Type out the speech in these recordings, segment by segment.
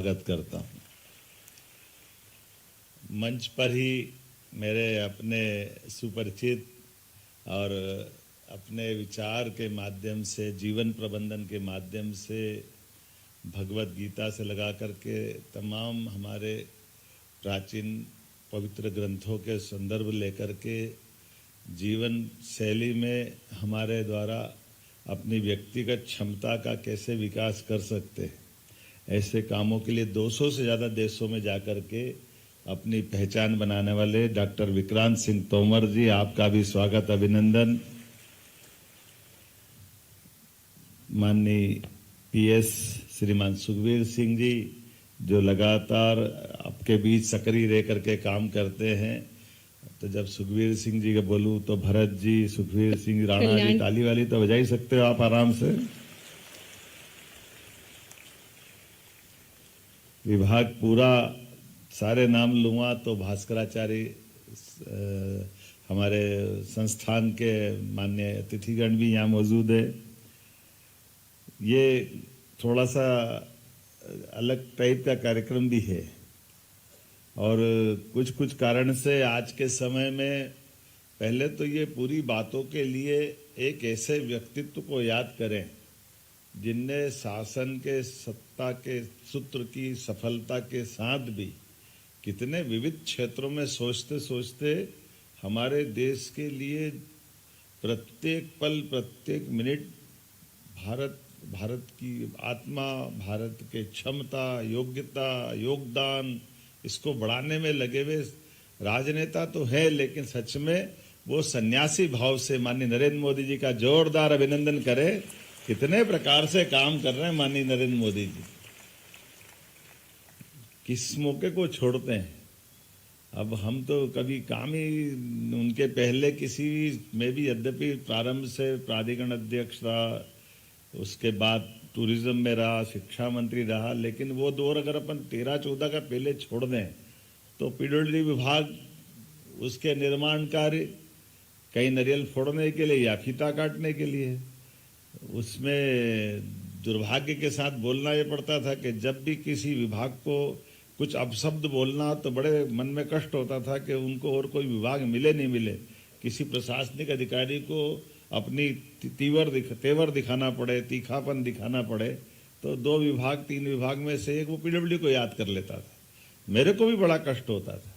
स्वागत करता हूँ। मंच पर ही मेरे अपने सुपरिचित और अपने विचार के माध्यम से, जीवन प्रबंधन के माध्यम से, भगवत गीता से लगा करके तमाम हमारे प्राचीन पवित्र ग्रंथों के संदर्भ लेकर के जीवन शैली में हमारे द्वारा अपनी व्यक्तिगत क्षमता का कैसे विकास कर सकते हैं, ऐसे कामों के लिए 200 से ज़्यादा देशों में जाकर के अपनी पहचान बनाने वाले डॉक्टर विक्रांत सिंह तोमर जी, आपका भी स्वागत, अभिनंदन। माननीय पीएस श्रीमान सुखबीर सिंह जी, जो लगातार आपके बीच सक्रिय रह करके काम करते हैं, तो जब सुखबीर सिंह जी का बोलूं तो भरत जी, सुखबीर सिंह, राणा जी, ताली वाली तो बजा ही सकते हो आप आराम से। विभाग पूरा सारे नाम लूँगा तो भास्कराचार्य, हमारे संस्थान के माननीय अतिथिगण भी यहाँ मौजूद है। ये थोड़ा सा अलग टाइप का कार्यक्रम भी है और कुछ कारण से आज के समय में पहले तो ये पूरी बातों के लिए एक ऐसे व्यक्तित्व को याद करें जिनने शासन के सत्ता के सूत्र की सफलता के साथ भी कितने विविध क्षेत्रों में सोचते सोचते हमारे देश के लिए प्रत्येक पल, प्रत्येक मिनट भारत की आत्मा, भारत के क्षमता, योग्यता, योगदान, इसको बढ़ाने में लगे हुए राजनेता तो है, लेकिन सच में वो सन्यासी भाव से माननीय नरेंद्र मोदी जी का जोरदार अभिनंदन करें। कितने प्रकार से काम कर रहे हैं माननीय नरेंद्र मोदी जी, किस मौके को छोड़ते हैं। अब हम तो कभी काम ही उनके पहले किसी में भी, यद्यपि प्रारंभ से प्राधिकरण अध्यक्ष रहा, उसके बाद टूरिज्म में रहा, शिक्षा मंत्री रहा, लेकिन वो दौर अगर अपन 13-14 का पहले छोड़ दें तो पीडब्ल्यूडी विभाग, उसके निर्माण कार्य, कहीं नारियल फोड़ने के लिए या फीता काटने के लिए, उसमें दुर्भाग्य के साथ बोलना ये पड़ता था कि जब भी किसी विभाग को कुछ अपशब्द बोलना तो बड़े मन में कष्ट होता था कि उनको और कोई विभाग मिले नहीं मिले, किसी प्रशासनिक अधिकारी को अपनी तेवर दिखाना पड़े, तीखापन दिखाना पड़े, तो 2 विभाग 3 विभाग में से एक वो पीडब्ल्यूडी को याद कर लेता था। मेरे को भी बड़ा कष्ट होता था।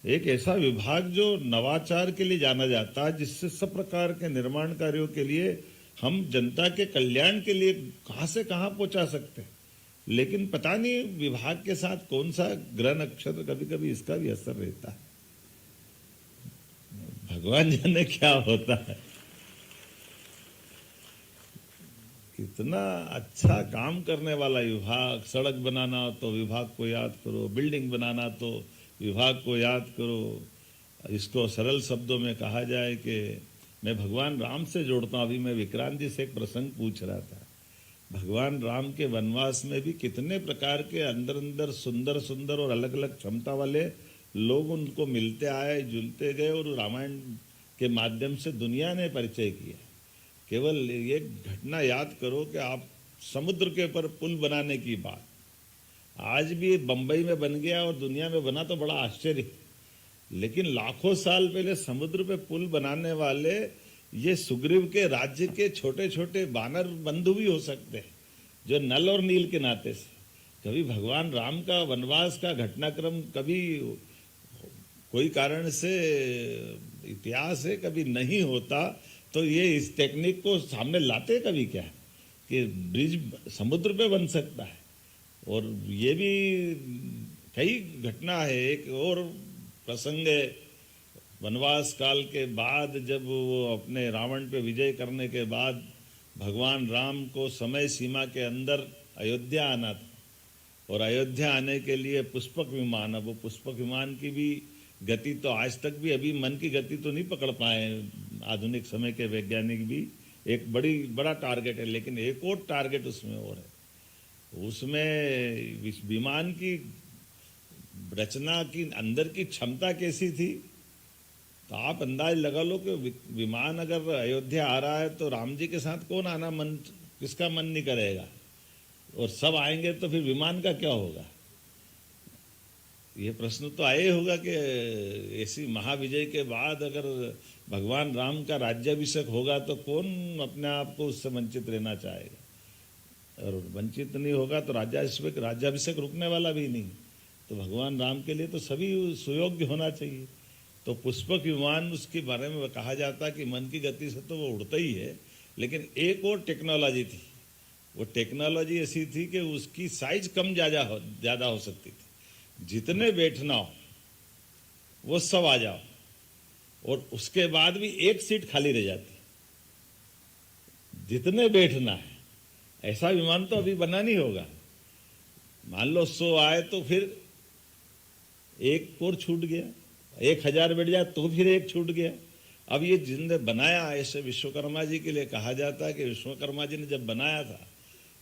एक ऐसा विभाग जो नवाचार के लिए जाना जाता है, जिससे सब प्रकार के निर्माण कार्यों के लिए हम जनता के कल्याण के लिए कहां से कहां पहुंचा सकते हैं, लेकिन पता नहीं विभाग के साथ कौन सा ग्रह नक्षत्र, कभी कभी इसका भी असर रहता है। भगवान जाने क्या होता है। कितना अच्छा काम करने वाला विभाग, सड़क बनाना हो तो विभाग को याद करो, बिल्डिंग बनाना तो विभाग को याद करो। इसको सरल शब्दों में कहा जाए कि मैं भगवान राम से जोड़ता हूँ। अभी मैं विक्रांत जी से एक प्रसंग पूछ रहा था। भगवान राम के वनवास में भी कितने प्रकार के अंदर अंदर सुंदर सुंदर और अलग अलग क्षमता वाले लोग उनको मिलते आए, जुलते गए और रामायण के माध्यम से दुनिया ने परिचय किया। केवल ये घटना याद करो कि आप समुद्र के ऊपर पुल बनाने की बात आज भी बंबई में बन गया और दुनिया में बना तो बड़ा आश्चर्य, लेकिन लाखों साल पहले समुद्र पे पुल बनाने वाले ये सुग्रीव के राज्य के छोटे छोटे बानर बंधु भी हो सकते हैं, जो नल और नील के नाते से। कभी भगवान राम का वनवास का घटनाक्रम कभी कोई कारण से इतिहास है कभी नहीं होता, तो ये इस टेक्निक को सामने लाते कभी क्या कि ब्रिज समुद्र पे बन सकता है। और ये भी कई घटना है। एक और प्रसंग है, वनवास काल के बाद जब वो अपने रावण पे विजय करने के बाद भगवान राम को समय सीमा के अंदर अयोध्या आना था, और अयोध्या आने के लिए पुष्पक विमान, अब वो पुष्पक विमान की भी गति तो आज तक भी अभी मन की गति तो नहीं पकड़ पाए आधुनिक समय के वैज्ञानिक भी। एक बड़ा टारगेट है, लेकिन एक और टारगेट उसमें और है। उसमें इस विमान की रचना की अंदर की क्षमता कैसी थी, तो आप अंदाज लगा लो कि विमान अगर अयोध्या आ रहा है तो राम जी के साथ कौन आना किसका मन नहीं करेगा, और सब आएंगे तो फिर विमान का क्या होगा। ये प्रश्न तो आए होगा कि ऐसी महाविजय के बाद अगर भगवान राम का राज्याभिषेक होगा तो कौन अपने आप को उससे वंचित रहना चाहेगा, और वंचित नहीं होगा तो राज्याभिषेक रुकने वाला भी नहीं। तो भगवान राम के लिए तो सभी सुयोग्य होना चाहिए। तो पुष्पक विमान उसके बारे में कहा जाता कि मन की गति से तो वो उड़ता ही है, लेकिन एक और टेक्नोलॉजी थी। वो टेक्नोलॉजी ऐसी थी कि उसकी साइज कम ज़्यादा हो सकती थी। जितने बैठना हो वो सब आ जाओ, और उसके बाद भी एक सीट खाली रह जाती। जितने बैठना है, ऐसा विमान तो अभी बना नहीं होगा। मान लो 100 आए तो फिर एक और छूट गया, 1000 बैठ जाए तो फिर एक छूट गया। अब ये जिनने बनाया, ऐसे विश्वकर्मा जी के लिए कहा जाता है कि विश्वकर्मा जी ने जब बनाया था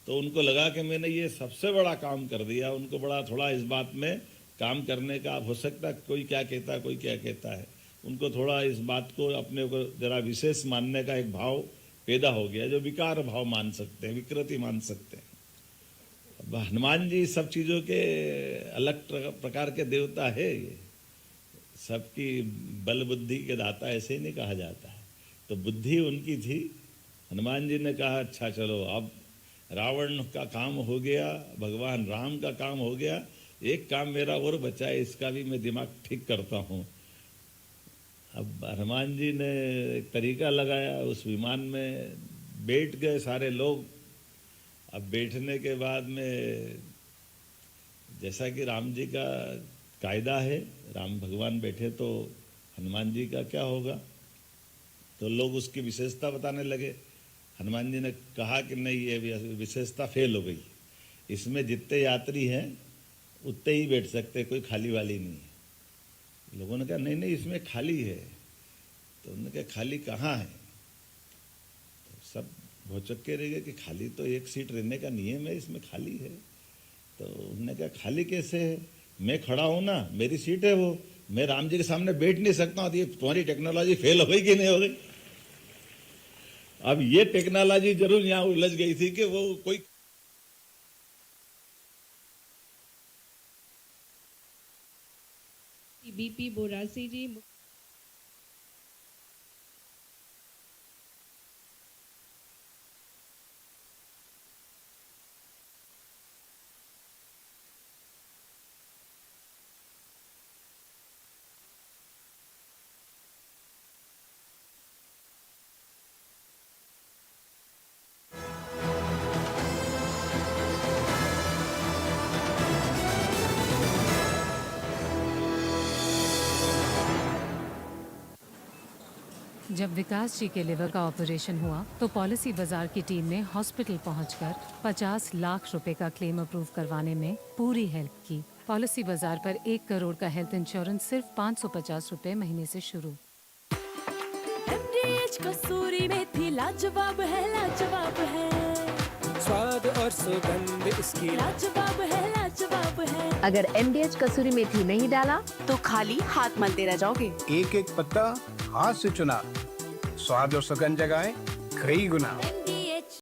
तो उनको लगा कि मैंने ये सबसे बड़ा काम कर दिया। उनको बड़ा थोड़ा इस बात में काम करने का, हो सकता है कोई क्या कहता है कोई क्या कहता है, उनको थोड़ा इस बात को अपने को जरा विशेष मानने का एक भाव पैदा हो गया, जो विकार भाव मान सकते हैं, विकृति मान सकते हैं। अब हनुमान जी सब चीज़ों के अलग प्रकार के देवता है, ये सबकी बल बुद्धि के दाता ऐसे ही नहीं कहा जाता है। तो बुद्धि उनकी थी। हनुमान जी ने कहा अच्छा चलो अब रावण का काम हो गया, भगवान राम का काम हो गया, एक काम मेरा और बचा है, इसका भी मैं दिमाग ठीक करता हूँ। अब हनुमान जी ने एक तरीका लगाया, उस विमान में बैठ गए सारे लोग। अब बैठने के बाद में जैसा कि राम जी का कायदा है, राम भगवान बैठे तो हनुमान जी का क्या होगा, तो लोग उसकी विशेषता बताने लगे। हनुमान जी ने कहा कि नहीं, ये विशेषता फेल हो गई, इसमें जितने यात्री हैं उतने ही बैठ सकते, कोई खाली वाली नहीं है। लोगों ने कहा नहीं नहीं इसमें खाली है। तो उन्होंने कहा खाली कहाँ है, तो सब भौचक्के रह गए कि खाली तो एक सीट रहने का नियम है, इसमें खाली है। तो उन्होंने कहा खाली कैसे है, मैं खड़ा हूँ ना, मेरी सीट है वो, मैं राम जी के सामने बैठ नहीं सकता हूँ। तो ये तुम्हारी टेक्नोलॉजी फेल हो गई कि नहीं हो गई। अब ये टेक्नोलॉजी जरूर यहाँ उलझ गई थी कि वो कोई बीपी बोरासी जी। जब विकास जी के लिवर का ऑपरेशन हुआ तो पॉलिसी बाजार की टीम ने हॉस्पिटल पहुंचकर 50 लाख रुपए का क्लेम अप्रूव करवाने में पूरी हेल्प की। पॉलिसी बाजार पर 1 करोड़ का हेल्थ इंश्योरेंस सिर्फ 550 रुपए महीने से शुरू। MDH कसूरी मेथी लाजवाब है, लाजवाब है। स्वाद और सुगंध इसकी लाजवाब है, लाजवाब है। अगर MDH कसूरी मेथी नहीं डाला तो खाली हाथ मलते रह जाओगे। एक एक पत्ता हाथ से चुना, स्वाद और सुगंध जगाए कई गुना।